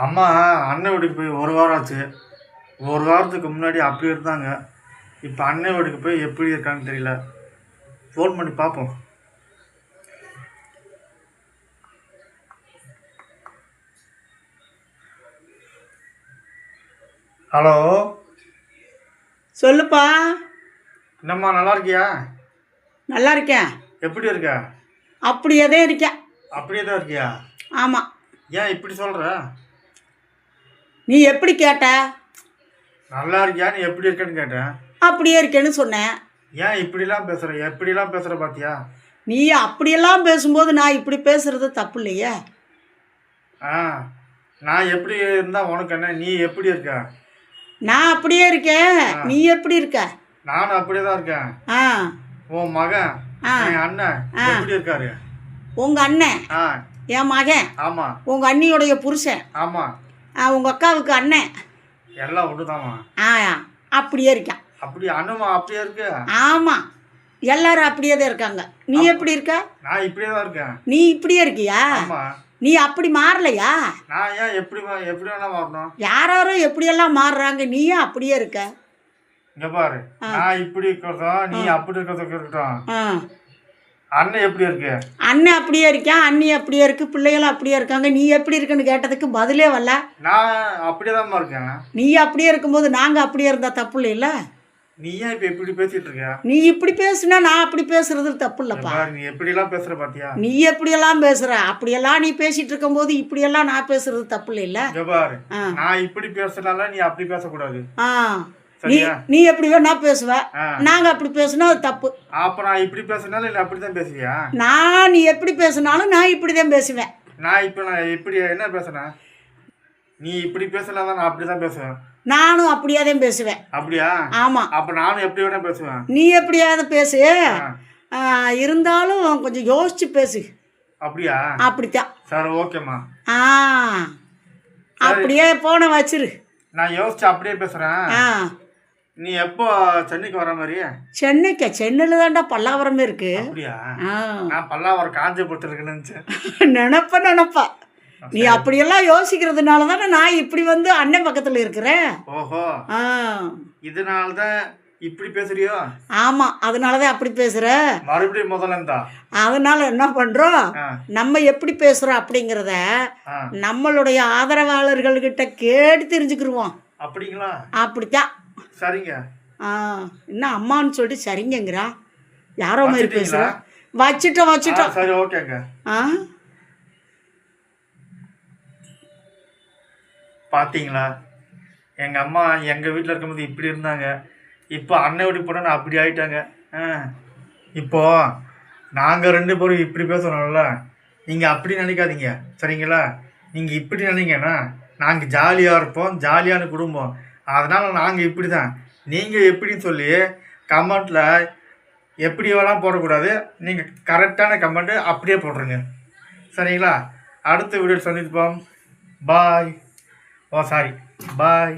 அம்மா அண்ணன் வீட்டுக்கு போய் ஒரு வாரம் ஆச்சு. ஒரு வாரத்துக்கு முன்னாடி அப்படி இருந்தாங்க. இப்போ அண்ணன் வீட்டுக்கு போய் எப்படி இருக்காங்கன்னு தெரியல. ஃபோன் பண்ணி பார்ப்போம். ஹலோ, சொல்லுப்பா. என்னம்மா நல்லா இருக்கியா? நல்லா இருக்கேன். எப்படி இருக்க? அப்படியே தான் இருக்கேன். அப்படியே தான் இருக்கியா? ஆமாம். ஏன் இப்படி சொல்கிற? நீ எப்படி கேட்ட? நல்லா இருக்கியா, நீ எப்படி இருக்கேன்னு கேட்டேன். அப்படியே இருக்கேன்னு சொன்னேன். ஏன் இப்படிலாம் பேசுகிற? எப்படிலாம் பேசுகிற பார்த்தியா? நீ அப்படியெல்லாம் பேசும்போது நான் இப்படி பேசுறது தப்பு இல்லையே. நான் எப்படி இருந்தால் உனக்கு என்ன? நீ எப்படி இருக்க? நான் அப்படியே இருக்கேன். நீ எப்படி இருக்க? நானும் அப்படியே தான் இருக்கேன். உன் மகன் என் அண்ணன் எப்படி இருக்காரு? உங்க அண்ணன் என் மகன். ஆமா. உங்க அண்ணியோடைய புருஷன். ஆமா. உங்க அக்காவுக்கு அண்ணன். எல்லாம் ஒண்ணுதாமா. அப்படியே இருக்கான். அப்படி அண்ணமா அப்படியே இருக்கு. ஆமா, எல்லாரும் அப்படியே தான் இருக்காங்க. நீ எப்படி இருக்க? நான் இப்படியே தான் இருக்கேன். நீ இப்படியே இருக்கியா? ஆமா. நீ அப்படி மாறலையா? நான் ஏன் எப்படி வேணா மாறணும்? யாரும் எப்படியெல்லாம் மாறுறாங்க, நீயும் அப்படியே இருக்க. இங்க பாரு, நான் இப்படி இருக்கட்டும், நீ அப்படி இருக்கட்டும். அண்ணன் எப்படி இருக்கு? அண்ணன் அப்படியே இருக்கேன், அண்ணி அப்படியே இருக்கு, பிள்ளைகளும் அப்படியே இருக்காங்க. நீ எப்படி இருக்குன்னு கேட்டதுக்கு பதிலே வரல. நான் அப்படியே தான் இருக்கேன். நீ அப்படியே இருக்கும்போது நாங்க அப்படியே இருந்தா தப்பு இல்லைல்ல? நீ ஏன் இப்ப இப்படி பேசிட்டு இருக்க? நீ இப்படி பேசுனா நான் அப்படி பேசுறது தப்பு இல்லப்பா. நீ எப்படிலாம் பேசுற பாத்தியா? நீ எப்படியெல்லாம் பேசுற? அப்படியெல்லாம் நீ பேசிட்டு இருக்கும்போது இப்படியெல்லாம் நான் பேசுறது தப்பு இல்லைல்ல? பாரு, நான் இப்படி பேசுனால நீ அப்படி பேசக்கூடாது. நீ எப்படி வேணா பேசுவ, நாங்க அப்படி பேசுனா அது தப்பு. அப்ப நான் இப்படி பேசினாலும் இல்ல அப்படிதான் பேசுவியா? நீ எப்படி பேசினாலும் நான் இப்படிதான் பேசுவேன். நான் இப்படி என்ன பேசுறேன்? நீ இப்படி பேசலாம், நான் அப்படிதான் பேசுவேன். நானும் அப்படியே தான் பேசுவேன். அப்படியா? ஆமா. அப்ப நானும் எப்படி வேணா பேசுவேன். நீ எப்படியாவது பேசு, இருந்தாலும் கொஞ்சம் யோசிச்சு பேசு. அப்படியா? அப்படித்தான். சரி, ஓகேம்மா. அப்படியே போன வச்சிரு. நான் யோசிச்சு அப்படியே பேசுறேன். நீ எப்போ சென்னைக்கு வர மாதிரி? சென்னையில தான்டா பல்லாவரமே இருக்கு. அப்படியா? நான் பல்லாவரம் காஞ்சிபுரத்துல இருக்குன்னு நினைப்பா. நீ அப்படியெல்லாம் யோசிக்கிறதுனால தானே நான் இப்படி வந்து அண்ணன் பக்கத்துல இருக்கிறேன். ஓஹோ, இதனாலதான் இப்படி பேசுறியோ? ஆமா, அதனாலதான் அப்படி பேசுற. மறுபடியும் முதல்ல இருந்தா அதனால என்ன பண்றோம், நம்ம எப்படி பேசுறோம் அப்படிங்கறத நம்மளுடைய ஆதரவாளர்கள்கிட்ட கேட்டு தெரிஞ்சுக்கிருவோம். அப்படிங்களா? அப்படித்தான். சரிங்க. என்ன அம்மான்னு சொல்லிட்டு சரிங்கிறா? யாரோ மாதிரி பேசுற. வச்சுட்டோம். சரி, ஓகேங்க. பார்த்தீங்களா, எங்கள் அம்மா எங்கள் வீட்டில் இருக்கும்போது இப்படி இருந்தாங்க. இப்போ அண்ணன் வீட்டுக்கு போனால் நான் அப்படி ஆகிட்டாங்க. இப்போது நாங்கள் 2 பேரும் இப்படி பேசுகிறோம்ல, நீங்கள் அப்படி நினைக்காதீங்க, சரிங்களா? நீங்கள் இப்படி நினைங்கன்னா நாங்கள் ஜாலியாக இருப்போம், ஜாலியான குடும்பம். அதனால் நாங்கள் இப்படி தான். நீங்கள் எப்படின்னு சொல்லி கமெண்ட்டில் எப்படி வேணாம் போடக்கூடாது. நீங்கள் கரெக்டான கமெண்ட்டு அப்படியே போடுறீங்க, சரிங்களா? அடுத்த வீடியோ சந்திப்போம். பாய். Oh, sorry. Bye.